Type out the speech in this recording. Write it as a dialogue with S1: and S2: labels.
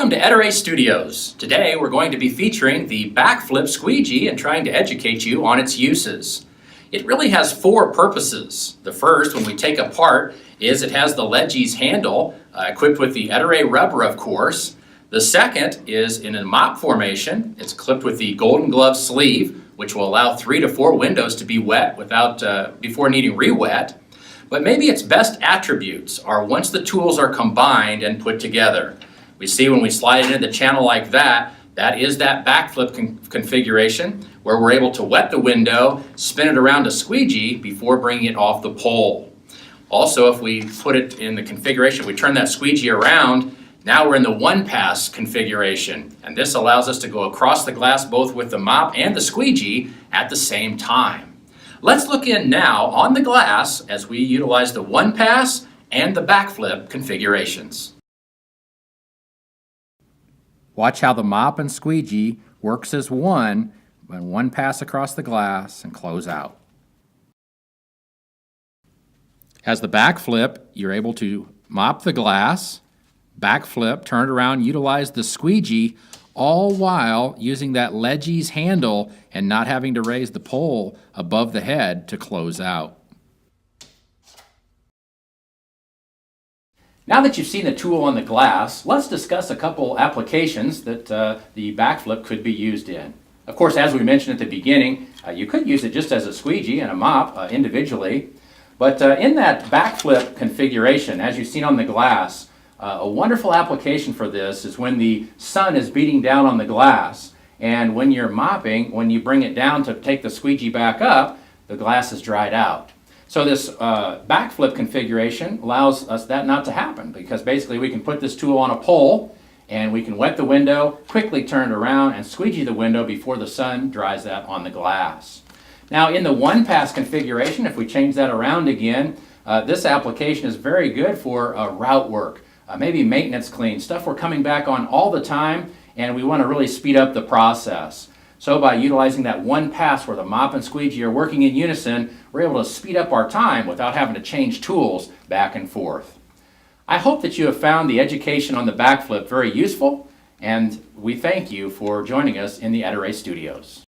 S1: Welcome to Ettore Studios. Today we're going to be featuring the backflip squeegee and trying to educate you on its uses. It really has four purposes. The first, when we take apart, is it has the Leggies handle equipped with the Ettore rubber, of course. The second is in a mop formation. It's clipped with the Golden Glove sleeve, which will allow 3 to 4 windows to be wet before needing re-wet. But maybe its best attributes are once the tools are combined and put together. We see when we slide it into the channel like that, that is that backflip configuration where we're able to wet the window, spin it around a squeegee before bringing it off the pole. Also, if we put it in the configuration, we turn that squeegee around, now we're in the one-pass configuration. And this allows us to go across the glass both with the mop and the squeegee at the same time. Let's look in now on the glass as we utilize the one-pass and the backflip configurations. Watch how the mop and squeegee works as one when one pass across the glass and close out. As the backflip, you're able to mop the glass, backflip, turn it around, utilize the squeegee, all while using that Leggies handle and not having to raise the pole above the head to close out. Now that you've seen the tool on the glass, let's discuss a couple applications that the backflip could be used in. Of course, as we mentioned at the beginning, you could use it just as a squeegee and a mop individually. But in that backflip configuration, as you've seen on the glass, a wonderful application for this is when the sun is beating down on the glass, and when you're mopping, when you bring it down to take the squeegee back up, the glass is dried out. So this backflip configuration allows us that not to happen, because basically we can put this tool on a pole and we can wet the window, quickly turn it around and squeegee the window before the sun dries that on the glass. Now in the one-pass configuration, if we change that around again, this application is very good for route work. Maybe maintenance clean, stuff we're coming back on all the time and we want to really speed up the process. So by utilizing that one pass where the mop and squeegee are working in unison, we're able to speed up our time without having to change tools back and forth. I hope that you have found the education on the backflip very useful, and we thank you for joining us in the Ettore Studios.